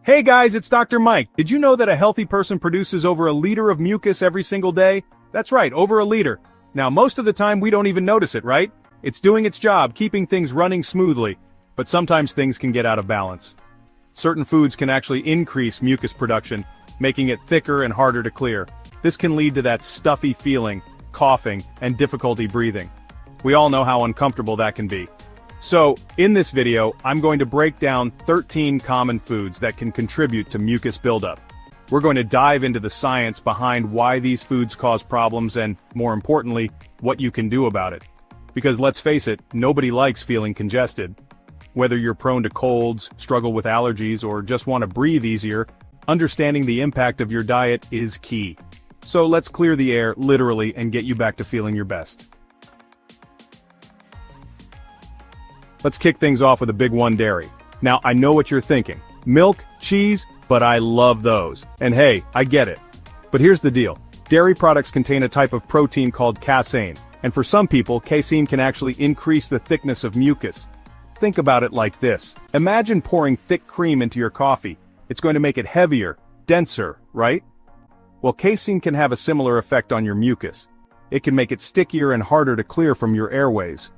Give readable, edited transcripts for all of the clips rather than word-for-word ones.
Hey guys, it's Dr. Mike. Did you know that a healthy person produces over a liter of mucus every single day? That's right, over a liter. Now, most of the time we don't even notice it, right? It's doing its job, keeping things running smoothly. But sometimes things can get out of balance. Certain foods can actually increase mucus production, making it thicker and harder to clear. This can lead to that stuffy feeling, coughing, and difficulty breathing. We all know how uncomfortable that can be. So, in this video, I'm going to break down 13 common foods that can contribute to mucus buildup. We're going to dive into the science behind why these foods cause problems and, more importantly, what you can do about it. Because let's face it, nobody likes feeling congested. Whether you're prone to colds, struggle with allergies, or just want to breathe easier, understanding the impact of your diet is key. So let's clear the air, literally, and get you back to feeling your best. Let's kick things off with a big one: dairy. Now, I know what you're thinking. Milk, cheese, but I love those. And hey, I get it. But here's the deal. Dairy products contain a type of protein called casein, and for some people, casein can actually increase the thickness of mucus. Think about it like this. Imagine pouring thick cream into your coffee. It's going to make it heavier, denser, right? Well, casein can have a similar effect on your mucus. It can make it stickier and harder to clear from your airways.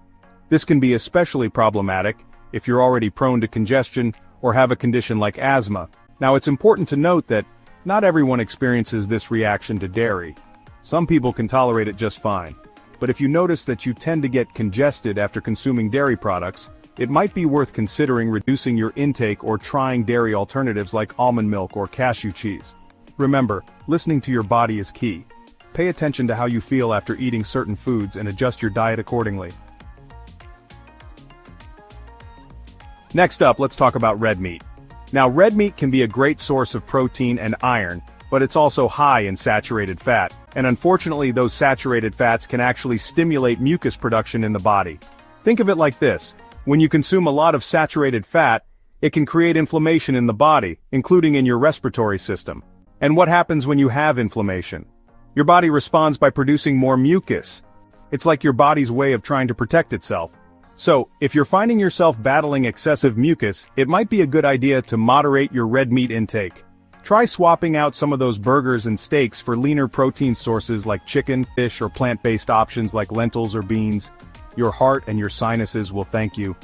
This can be especially problematic if you're already prone to congestion or have a condition like asthma. Now, it's important to note that not everyone experiences this reaction to dairy. Some people can tolerate it just fine. But if you notice that you tend to get congested after consuming dairy products, it might be worth considering reducing your intake or trying dairy alternatives like almond milk or cashew cheese. Remember, listening to your body is key. Pay attention to how you feel after eating certain foods and adjust your diet accordingly. Next up, let's talk about red meat. Now, red meat can be a great source of protein and iron, but it's also high in saturated fat, and unfortunately those saturated fats can actually stimulate mucus production in the body. Think of it like this: when you consume a lot of saturated fat, it can create inflammation in the body, including in your respiratory system. And what happens when you have inflammation? Your body responds by producing more mucus. It's like your body's way of trying to protect itself. So, if you're finding yourself battling excessive mucus, it might be a good idea to moderate your red meat intake. Try swapping out some of those burgers and steaks for leaner protein sources like chicken, fish, or plant-based options like lentils or beans. Your heart and your sinuses will thank you.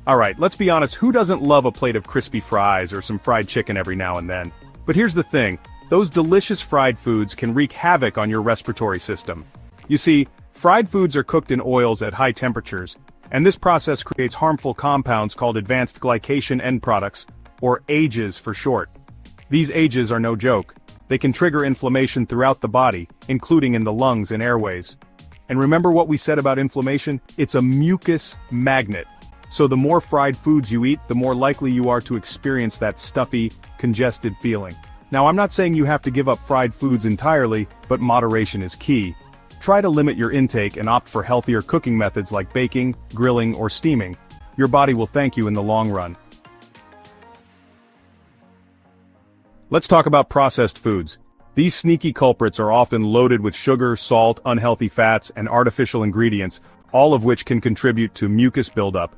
Alright, let's be honest, who doesn't love a plate of crispy fries or some fried chicken every now and then? But here's the thing, those delicious fried foods can wreak havoc on your respiratory system. You see, fried foods are cooked in oils at high temperatures, and this process creates harmful compounds called advanced glycation end products, or AGEs for short. These AGEs are no joke. They can trigger inflammation throughout the body, including in the lungs and airways. And remember what we said about inflammation? It's a mucus magnet. So the more fried foods you eat, the more likely you are to experience that stuffy, congested feeling. Now, I'm not saying you have to give up fried foods entirely, but moderation is key. Try to limit your intake and opt for healthier cooking methods like baking, grilling, or steaming. Your body will thank you in the long run. Let's talk about processed foods. These sneaky culprits are often loaded with sugar, salt, unhealthy fats, and artificial ingredients, all of which can contribute to mucus buildup.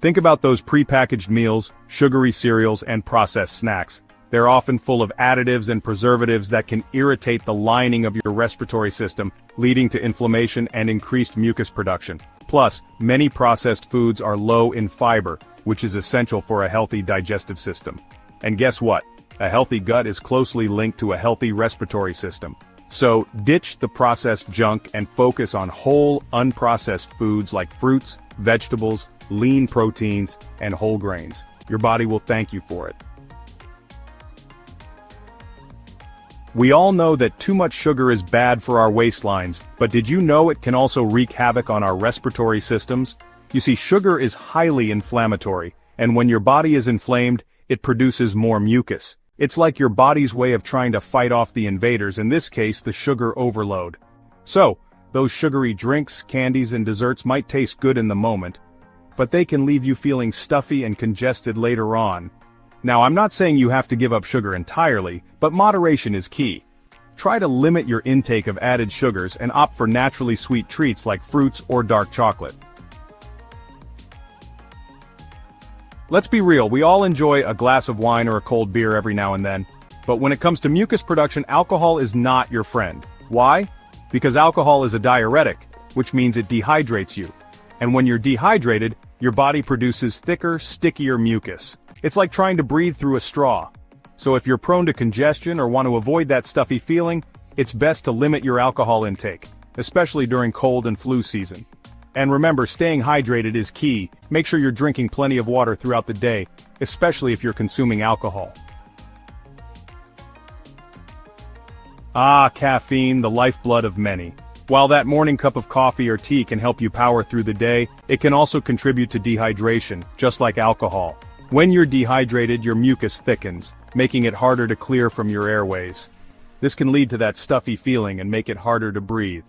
Think about those prepackaged meals, sugary cereals, and processed snacks. They're often full of additives and preservatives that can irritate the lining of your respiratory system, leading to inflammation and increased mucus production. Plus, many processed foods are low in fiber, which is essential for a healthy digestive system. And guess what? A healthy gut is closely linked to a healthy respiratory system. So, ditch the processed junk and focus on whole, unprocessed foods like fruits, vegetables, lean proteins, and whole grains. Your body will thank you for it. We all know that too much sugar is bad for our waistlines, but did you know it can also wreak havoc on our respiratory systems? You see, sugar is highly inflammatory, and when your body is inflamed, it produces more mucus. It's like your body's way of trying to fight off the invaders, in this case the sugar overload. So, those sugary drinks, candies, and desserts might taste good in the moment, but they can leave you feeling stuffy and congested later on. Now, I'm not saying you have to give up sugar entirely, but moderation is key. Try to limit your intake of added sugars and opt for naturally sweet treats like fruits or dark chocolate. Let's be real, we all enjoy a glass of wine or a cold beer every now and then. But when it comes to mucus production, alcohol is not your friend. Why? Because alcohol is a diuretic, which means it dehydrates you. And when you're dehydrated, your body produces thicker, stickier mucus. It's like trying to breathe through a straw. So if you're prone to congestion or want to avoid that stuffy feeling, it's best to limit your alcohol intake, especially during cold and flu season. And remember, staying hydrated is key. Make sure you're drinking plenty of water throughout the day, especially if you're consuming alcohol. Caffeine, the lifeblood of many. While that morning cup of coffee or tea can help you power through the day, it can also contribute to dehydration, just like alcohol. When you're dehydrated, your mucus thickens, making it harder to clear from your airways. This can lead to that stuffy feeling and make it harder to breathe.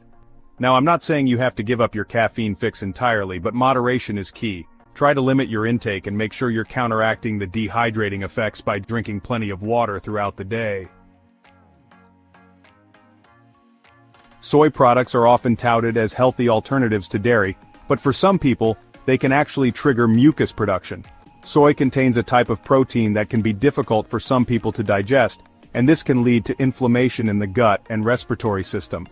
Now, I'm not saying you have to give up your caffeine fix entirely, but moderation is key. Try to limit your intake and make sure you're counteracting the dehydrating effects by drinking plenty of water throughout the day. Soy products are often touted as healthy alternatives to dairy, but for some people, they can actually trigger mucus production. Soy contains a type of protein that can be difficult for some people to digest, and this can lead to inflammation in the gut and respiratory system.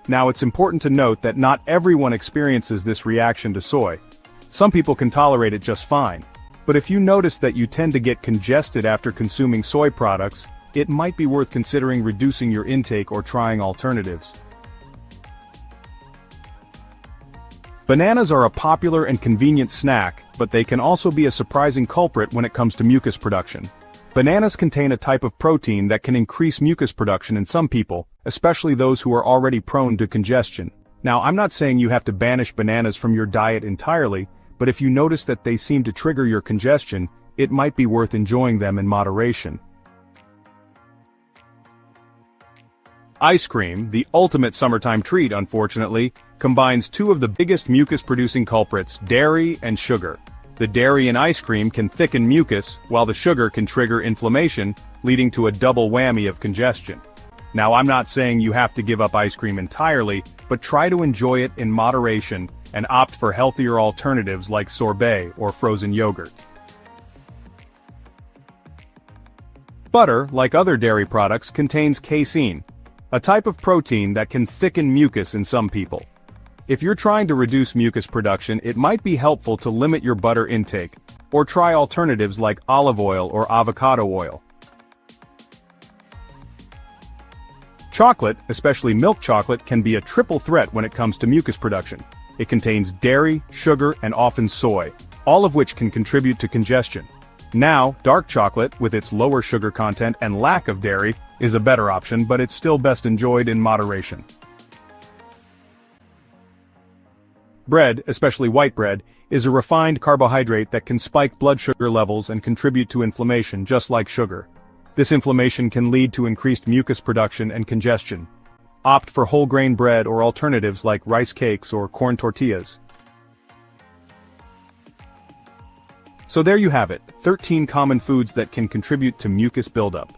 Now, it's important to note that not everyone experiences this reaction to soy. Some people can tolerate it just fine. But if you notice that you tend to get congested after consuming soy products, it might be worth considering reducing your intake or trying alternatives. Bananas are a popular and convenient snack, but they can also be a surprising culprit when it comes to mucus production. Bananas contain a type of protein that can increase mucus production in some people, especially those who are already prone to congestion. Now, I'm not saying you have to banish bananas from your diet entirely, but if you notice that they seem to trigger your congestion, it might be worth enjoying them in moderation. Ice cream, the ultimate summertime treat unfortunately, combines two of the biggest mucus-producing culprits, dairy and sugar. The dairy in ice cream can thicken mucus, while the sugar can trigger inflammation, leading to a double whammy of congestion. Now, I'm not saying you have to give up ice cream entirely, but try to enjoy it in moderation and opt for healthier alternatives like sorbet or frozen yogurt. Butter, like other dairy products, contains casein, a type of protein that can thicken mucus in some people. If you're trying to reduce mucus production, it might be helpful to limit your butter intake, or try alternatives like olive oil or avocado oil. Chocolate, especially milk chocolate, can be a triple threat when it comes to mucus production. It contains dairy, sugar, and often soy, all of which can contribute to congestion. Now, dark chocolate, with its lower sugar content and lack of dairy, is a better option, but it's still best enjoyed in moderation. Bread, especially white bread, is a refined carbohydrate that can spike blood sugar levels and contribute to inflammation, just like sugar. This inflammation can lead to increased mucus production and congestion. Opt for whole grain bread or alternatives like rice cakes or corn tortillas. So there you have it, 13 common foods that can contribute to mucus buildup.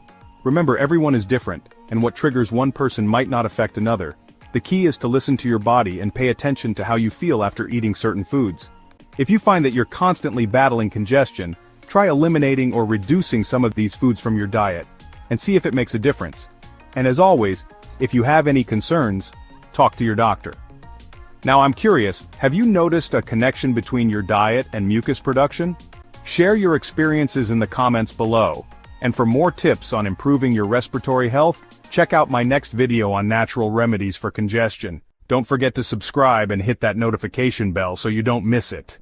Remember, everyone is different, and what triggers one person might not affect another. The key is to listen to your body and pay attention to how you feel after eating certain foods. If you find that you're constantly battling congestion, try eliminating or reducing some of these foods from your diet, and see if it makes a difference. And as always, if you have any concerns, talk to your doctor. Now, I'm curious, have you noticed a connection between your diet and mucus production? Share your experiences in the comments below. And for more tips on improving your respiratory health, check out my next video on natural remedies for congestion. Don't forget to subscribe and hit that notification bell so you don't miss it.